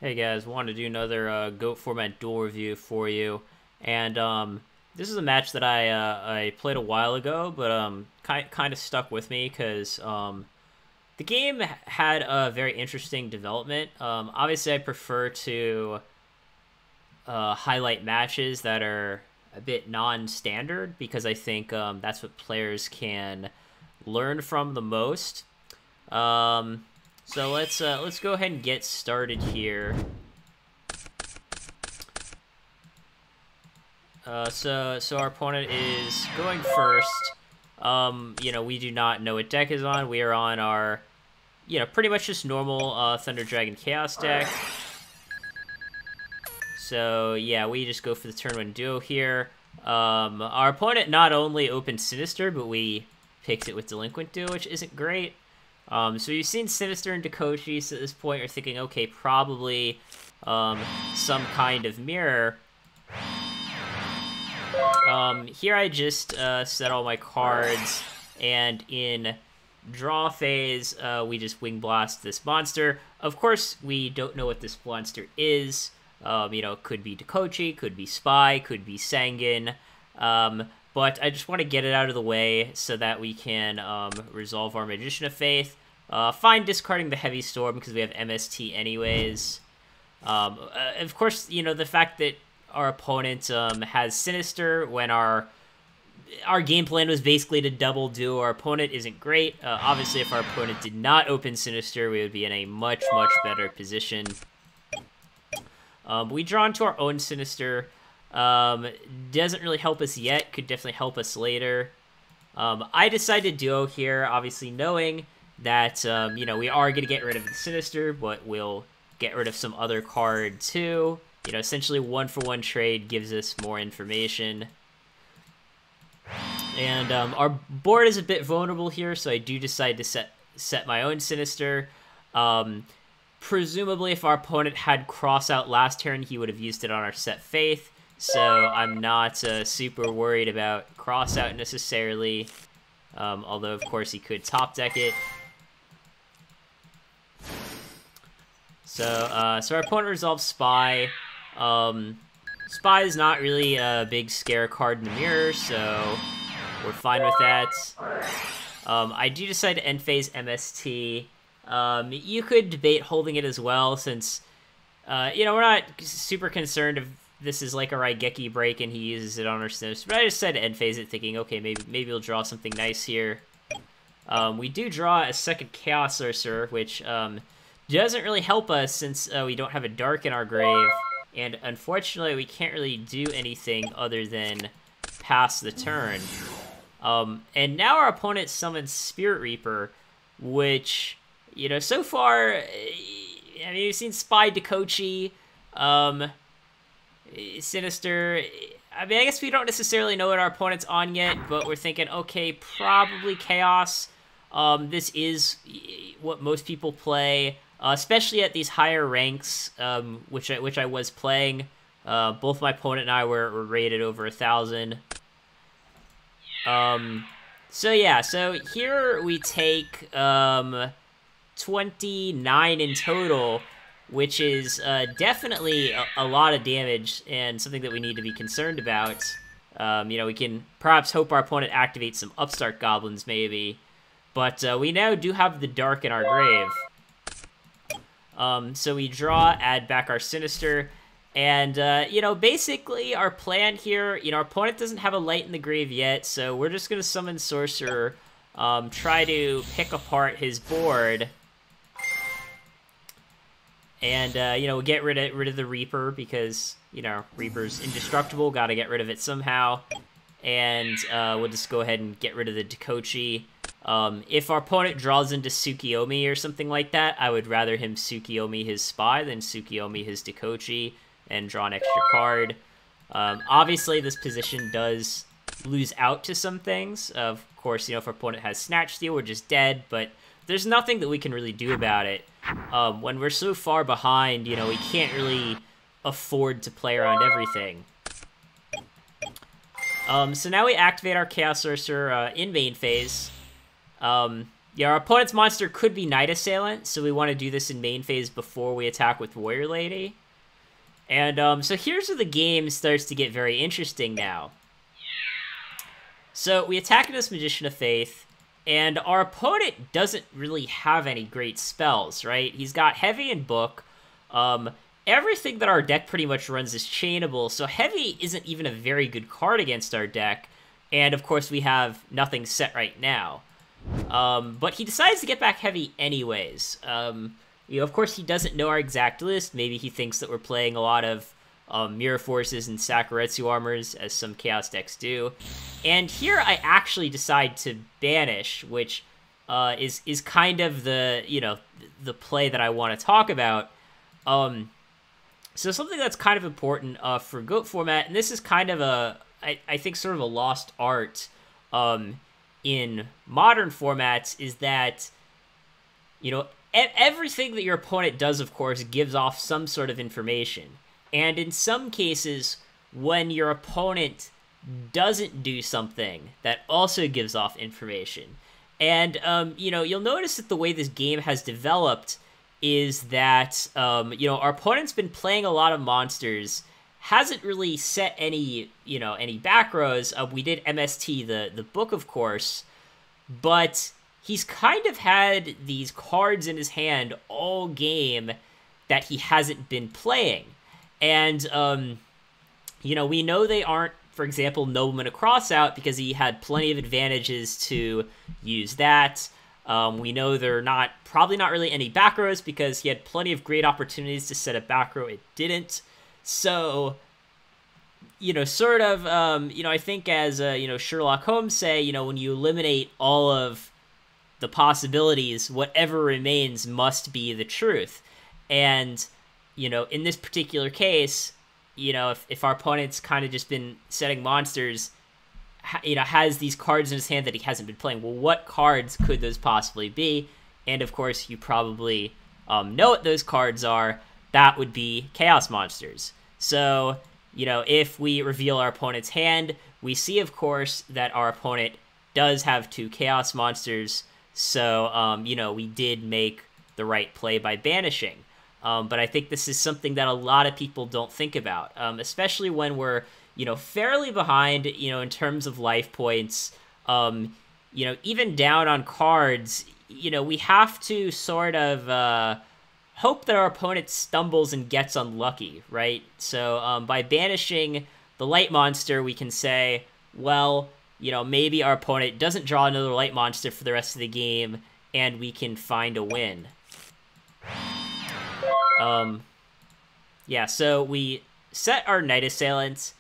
Hey guys, wanted to do another GOAT format duel review for you, and this is a match that I played a while ago, but kind of stuck with me because the game had a very interesting development. Obviously, I prefer to highlight matches that are a bit non-standard because I think that's what players can learn from the most. So let's go ahead and get started here. So our opponent is going first. We do not know what deck is on. We are on our, pretty much just normal Thunder Dragon Chaos deck. So yeah, we just go for the turn 1 duo here. Our opponent not only opened Sinister, but we picked it with Delinquent Duo, which isn't great. So you've seen Sinister and Dakoshi, so at this point you're thinking, okay, probably some kind of mirror. Here I just set all my cards, and in draw phase, we just Wing Blast this monster. Of course, we don't know what this monster is. It could be Dakoshi, could be Spy, could be Sanguine. But I just want to get it out of the way so that we can resolve our Magician of Faith. Fine discarding the Heavy Storm because we have MST anyways. Of course, the fact that our opponent has Sinister when our game plan was basically to double duo our opponent isn't great. Obviously, if our opponent did not open Sinister, we would be in a much, much better position. We draw into our own Sinister. Doesn't really help us yet, could definitely help us later. I decided duo here, obviously knowing that, we are going to get rid of the Sinister, but we'll get rid of some other card too. Essentially 1-for-1 trade gives us more information. And our board is a bit vulnerable here, so I do decide to set my own Sinister. Presumably, if our opponent had cross out last turn, he would have used it on our set Faith. So I'm not super worried about cross out necessarily. Although, of course, he could top deck it. So our opponent resolves Spy. Spy is not really a big scare card in the mirror, so we're fine with that. I do decide to end phase MST. You could debate holding it as well, since, we're not super concerned if this is like a Raigeki break and he uses it on our Sinister, but I just decided to end phase it thinking, okay, maybe we'll draw something nice here. We do draw a second Chaos Sorcerer, which doesn't really help us since we don't have a Dark in our grave, and unfortunately we can't really do anything other than pass the turn. And now our opponent summons Spirit Reaper, which, so far, you've seen Spy, Dakoshi, Sinister. I guess we don't necessarily know what our opponent's on yet, but we're thinking, okay, probably Chaos. This is what most people play, especially at these higher ranks, which I was playing. Both my opponent and I were rated over 1,000. So here we take 29 in total, which is definitely a lot of damage and something that we need to be concerned about. We can perhaps hope our opponent activates some Upstart Goblins, maybe. But we now do have the Dark in our grave. So we draw, add back our Sinister, and, basically our plan here, our opponent doesn't have a Light in the grave yet, so we're just going to summon Sorcerer, try to pick apart his board. And, we'll get rid of the Reaper because, Reaper's indestructible, gotta get rid of it somehow. And we'll just go ahead and get rid of the Dakoshi. If our opponent draws into Tsukiyomi or something like that, I would rather him Tsukiyomi his Spy than Tsukiyomi his Dakoshi and draw an extra card. Obviously, this position does lose out to some things. Of course, if our opponent has Snatch Steal, we're just dead, but there's nothing that we can really do about it. When we're so far behind, we can't really afford to play around everything. So now we activate our Chaos Sorcerer in main phase. Yeah, our opponent's monster could be Knight Assailant, so we want to do this in main phase before we attack with Warrior Lady. And so here's where the game starts to get very interesting now. So we attack this Magician of Faith, and our opponent doesn't really have any great spells, right? He's got Heavy and Book. Everything that our deck pretty much runs is chainable, so Heavy isn't even a very good card against our deck. And of course we have nothing set right now. But he decides to get back Heavy anyways. Of course he doesn't know our exact list. Maybe he thinks that we're playing a lot of Mirror Forces and Sakuretsu Armors, as some Chaos decks do. And here I actually decide to banish, which is kind of the play that I want to talk about. So something that's kind of important for GOAT format, and this is kind of I think sort of a lost art in modern formats, is that, everything that your opponent does, of course, gives off some sort of information. And in some cases, when your opponent doesn't do something, that also gives off information. And, you'll notice that the way this game has developed is that, our opponent's been playing a lot of monsters, hasn't really set any back rows. We did MST, the book, of course, but he's kind of had these cards in his hand all game that he hasn't been playing. And, we know they aren't, for example, Nobleman of Crossout, because he had plenty of advantages to use that. We know they're probably not really any back rows, because he had plenty of great opportunities to set a back row. It didn't. So, I think as, Sherlock Holmes say, when you eliminate all of the possibilities, whatever remains must be the truth. And, in this particular case, if our opponent's kind of just been setting monsters, has these cards in his hand that he hasn't been playing, well, what cards could those possibly be? And, of course, you probably know what those cards are. That would be Chaos Monsters. So, if we reveal our opponent's hand, we see, of course, that our opponent does have 2 Chaos Monsters. So, we did make the right play by banishing. But I think this is something that a lot of people don't think about, especially when we're, fairly behind, in terms of life points. Even down on cards, we have to sort of hope that our opponent stumbles and gets unlucky, right? So by banishing the light monster, we can say, well, maybe our opponent doesn't draw another light monster for the rest of the game, and we can find a win. Yeah, so we set our Knight Assailant.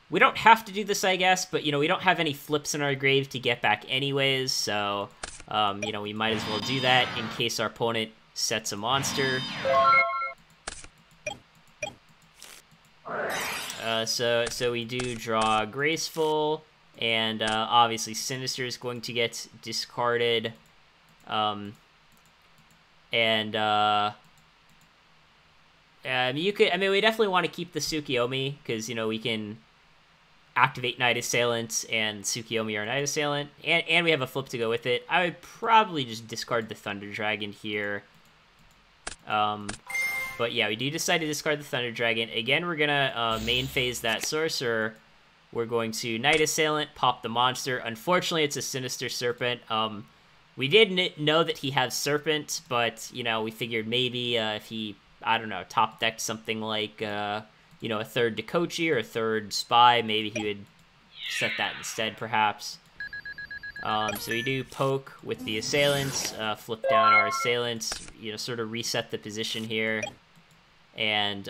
We don't have to do this, I guess, but, we don't have any flips in our grave to get back anyways, so, we might as well do that in case our opponent sets a monster. So we do draw Graceful, and, obviously Sinister is going to get discarded. We definitely want to keep the Tsukiyomi, because, we can activate Knight Assailant, and Tsukiyomi our Knight Assailant, and we have a flip to go with it. I would probably just discard the Thunder Dragon here. But yeah, we do decide to discard the Thunder Dragon. Again, we're gonna main phase that Sorcerer. We're going to Knight Assailant, pop the monster. Unfortunately, it's a Sinister Serpent. We did know that he has Serpent, but, we figured maybe if he, I don't know, top decked something like, a third Dekochi or a third Spy, maybe he would set that instead, perhaps. So we do poke with the Assailants, flip down our Assailants, sort of reset the position here. And,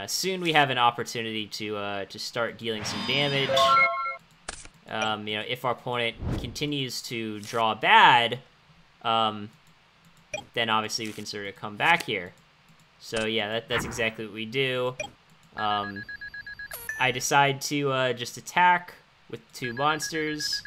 soon we have an opportunity to start dealing some damage. If our opponent continues to draw bad, then obviously we can sort of come back here. So yeah, that's exactly what we do. I decide to just attack with 2 monsters.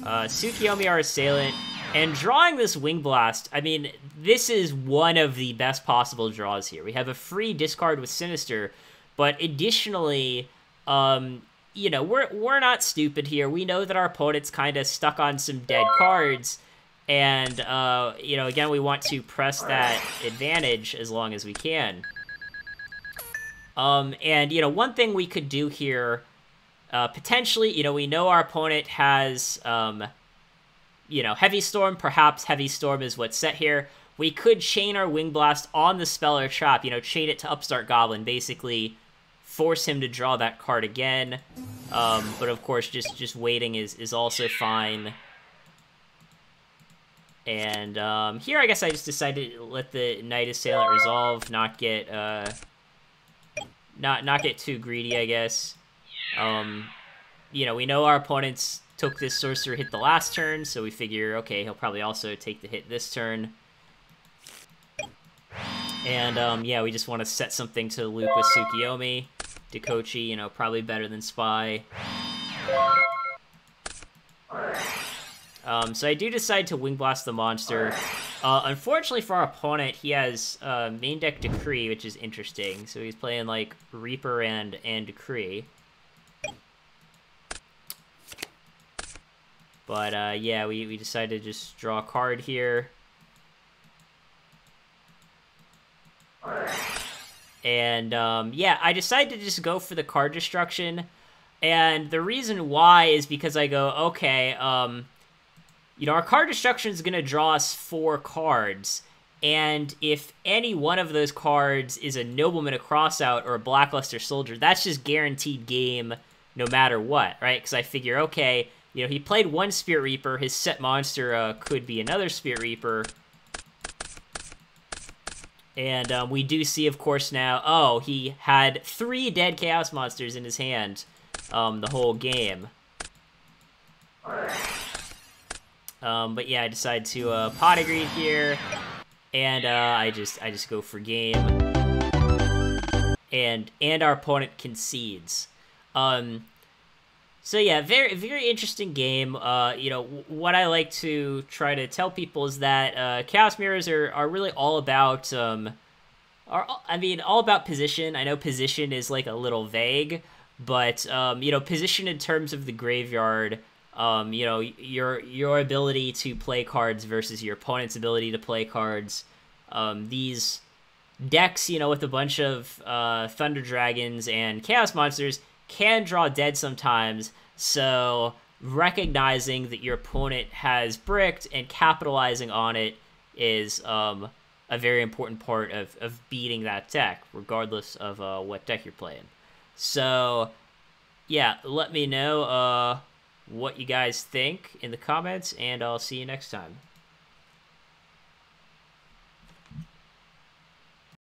Tsukiyomi our Assailant, and drawing this Wing Blast, I mean, this is one of the best possible draws here. We have a free discard with Sinister, but additionally, you know, we're not stupid here. We know that our opponent's kind of stuck on some dead cards, and you know, again, we want to press that advantage as long as we can. And you know, one thing we could do here, potentially, you know, we know our opponent has you know, Heavy Storm. Perhaps Heavy Storm is what's set here. We could chain our Wing Blast on the spell or trap, you know, chain it to Upstart Goblin, basically force him to draw that card again. But of course, just waiting is also fine. And here, I guess I just decided to let the Knight Assailant resolve, not get not get too greedy, I guess. You know, we know our opponents took this Sorcerer hit the last turn, so we figure, okay, he'll probably also take the hit this turn. And, yeah, we just want to set something to loop with Tsukiyomi. Dekochi, you know, probably better than Spy. So I do decide to Wing Blast the monster. Unfortunately for our opponent, he has main deck Decree, which is interesting. So he's playing, like, Reaper and Decree. But, yeah, we decided to just draw a card here. And, yeah, I decided to just go for the card destruction. And the reason why is because I go, okay, you know, our card destruction is going to draw us 4 cards. And if any one of those cards is a Nobleman, a Crossout, or a Blackluster Soldier, that's just guaranteed game no matter what, right? Because I figure, okay, you know, he played 1 Spirit Reaper. His set monster could be another Spirit Reaper. And we do see, of course, now, oh, he had 3 dead Chaos Monsters in his hand the whole game. But yeah, I decide to Pot of Greed here, and I just go for game. And our opponent concedes. So yeah, very, very interesting game. You know, what I like to try to tell people is that Chaos Mirrors are really all about, all about position. I know position is like a little vague, but you know, position in terms of the graveyard, you know, your ability to play cards versus your opponent's ability to play cards. These decks, you know, with a bunch of Thunder Dragons and Chaos Monsters can draw dead sometimes, so recognizing that your opponent has bricked and capitalizing on it is a very important part of beating that deck, regardless of what deck you're playing. So, yeah, let me know what you guys think in the comments, and I'll see you next time.